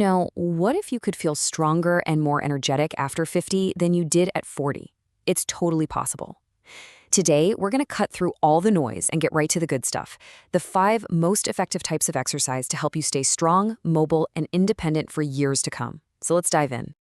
What if you could feel stronger and more energetic after 50 than you did at 40? It's totally possible. Today, we're going to cut through all the noise and get right to the good stuff. The 5 most effective types of exercise to help you stay strong, mobile, and independent for years to come. So let's dive in.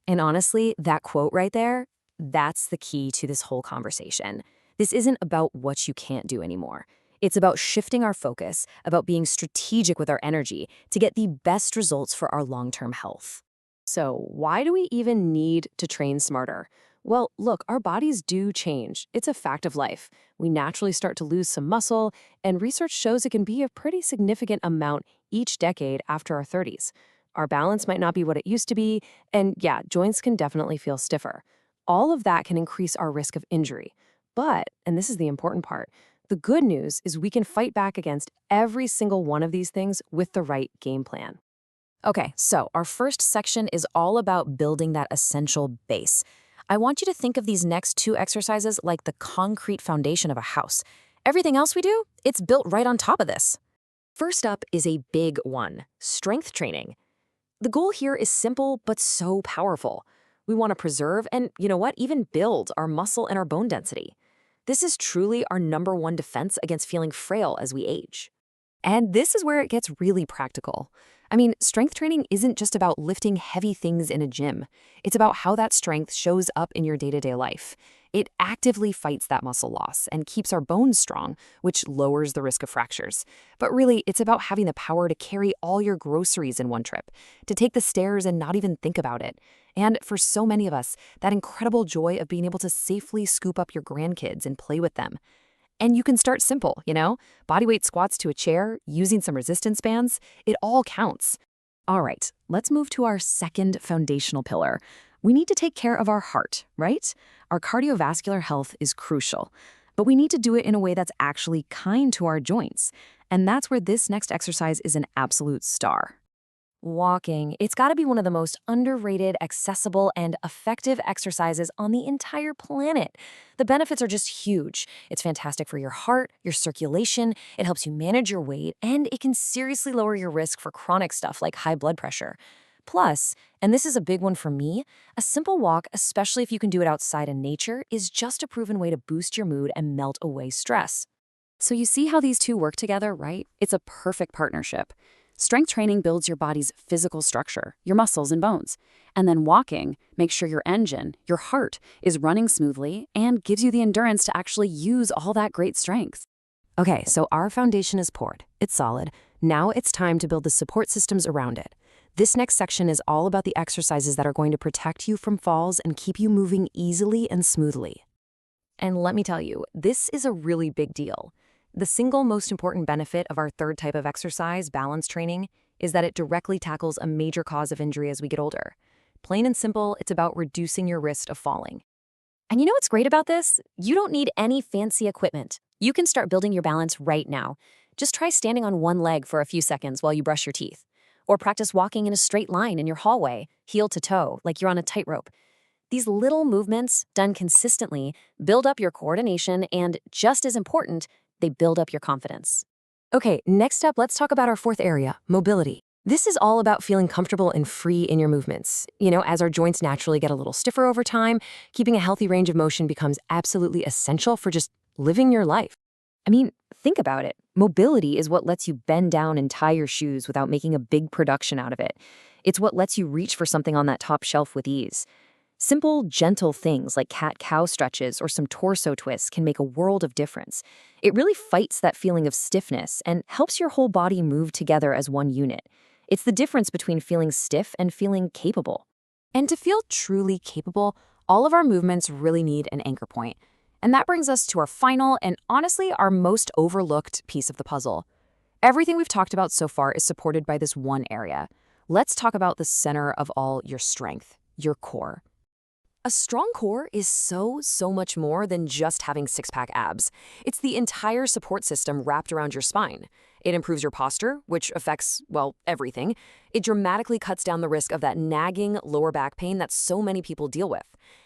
And honestly, that quote right there, that's the key to this whole conversation. This isn't about what you can't do anymore. It's about shifting our focus, about being strategic with our energy to get the best results for our long-term health. So, why do we even need to train smarter? Well, look, our bodies do change. It's a fact of life. We naturally start to lose some muscle, and research shows it can be a pretty significant amount each decade after our 30s. Our balance might not be what it used to be, and yeah, joints can definitely feel stiffer. All of that can increase our risk of injury. But, and this is the important part, the good news is we can fight back against every single one of these things with the right game plan. Okay, so our first section is all about building that essential base. I want you to think of these next 2 exercises like the concrete foundation of a house. Everything else we do, it's built right on top of this. First up is a big one, strength training. The goal here is simple but so powerful. We want to preserve and, even build our muscle and our bone density. This is truly our #1 defense against feeling frail as we age. And this is where it gets really practical. I mean, strength training isn't just about lifting heavy things in a gym. It's about how that strength shows up in your day-to-day life. It actively fights that muscle loss and keeps our bones strong, which lowers the risk of fractures. But really, it's about having the power to carry all your groceries in one trip, to take the stairs and not even think about it. And for so many of us, that incredible joy of being able to safely scoop up your grandkids and play with them. And you can start simple, bodyweight squats to a chair, using some resistance bands, it all counts. All right, let's move to our second foundational pillar. We need to take care of our heart, right? Our cardiovascular health is crucial, but we need to do it in a way that's actually kind to our joints. And that's where this next exercise is an absolute star. Walking. It's got to be one of the most underrated, accessible, and effective exercises on the entire planet. The benefits are just huge. It's fantastic for your heart, your circulation, it helps you manage your weight, and it can seriously lower your risk for chronic stuff like high blood pressure. Plus, and this is a big one for me, a simple walk, especially if you can do it outside in nature, is just a proven way to boost your mood and melt away stress. So you see how these 2 work together, right? It's a perfect partnership. Strength training builds your body's physical structure, your muscles and bones. And then walking makes sure your engine, your heart, is running smoothly and gives you the endurance to actually use all that great strength. Okay, so our foundation is poured. It's solid. Now it's time to build the support systems around it. This next section is all about the exercises that are going to protect you from falls and keep you moving easily and smoothly. And let me tell you, this is a really big deal. The single most important benefit of our third type of exercise, balance training, is that it directly tackles a major cause of injury as we get older. Plain and simple, it's about reducing your risk of falling. And you know what's great about this? You don't need any fancy equipment. You can start building your balance right now. Just try standing on one leg for a few seconds while you brush your teeth. Or practice walking in a straight line in your hallway, heel to toe, like you're on a tightrope. These little movements, done consistently, build up your coordination and, just as important, they build up your confidence. Okay, next up, let's talk about our 4th area, mobility. This is all about feeling comfortable and free in your movements. As our joints naturally get a little stiffer over time, keeping a healthy range of motion becomes absolutely essential for just living your life. I mean, think about it. Mobility is what lets you bend down and tie your shoes without making a big production out of it. It's what lets you reach for something on that top shelf with ease. Simple, gentle things like cat-cow stretches or some torso twists can make a world of difference. It really fights that feeling of stiffness and helps your whole body move together as one unit. It's the difference between feeling stiff and feeling capable. And to feel truly capable, all of our movements really need an anchor point. And that brings us to our final and honestly our most overlooked piece of the puzzle. Everything we've talked about so far is supported by this one area. Let's talk about the center of all your strength, your core. A strong core is so much more than just having six-pack abs. It's the entire support system wrapped around your spine. It improves your posture, which affects, well, everything. It dramatically cuts down the risk of that nagging lower back pain that so many people deal with.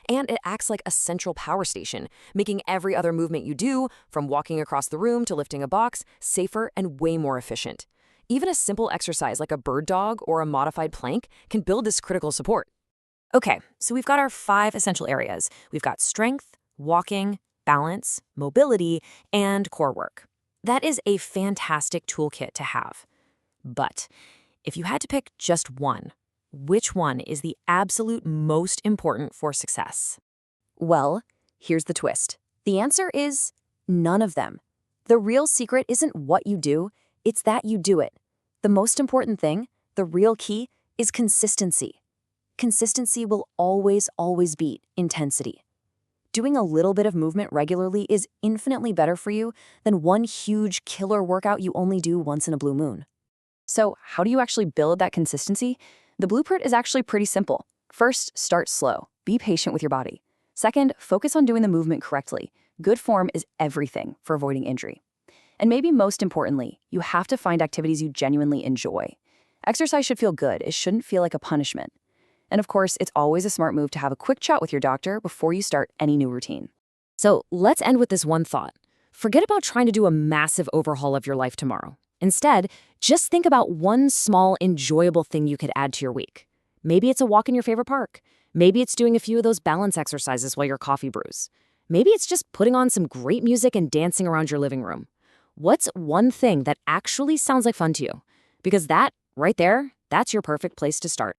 And it acts like a central power station, making every other movement you do, from walking across the room to lifting a box, safer and way more efficient. Even a simple exercise like a bird dog or a modified plank can build this critical support. Okay, so we've got our 5 essential areas. We've got strength, walking, balance, mobility, and core work. That is a fantastic toolkit to have. But if you had to pick just one, which one is the absolute most important for success? Well, here's the twist. The answer is none of them. The real secret isn't what you do, it's that you do it. The most important thing, the real key, is consistency. Consistency will always beat intensity. Doing a little bit of movement regularly is infinitely better for you than one huge killer workout you only do once in a blue moon. So, how do you actually build that consistency? The blueprint is actually pretty simple. First, start slow. Be patient with your body. Second, focus on doing the movement correctly. Good form is everything for avoiding injury. And maybe most importantly, you have to find activities you genuinely enjoy. Exercise should feel good. It shouldn't feel like a punishment. And of course, it's always a smart move to have a quick chat with your doctor before you start any new routine. So let's end with this one thought. Forget about trying to do a massive overhaul of your life tomorrow. Instead, just think about one small, enjoyable thing you could add to your week. Maybe it's a walk in your favorite park. Maybe it's doing a few of those balance exercises while your coffee brews. Maybe it's just putting on some great music and dancing around your living room. What's one thing that actually sounds like fun to you? Because that, right there, that's your perfect place to start.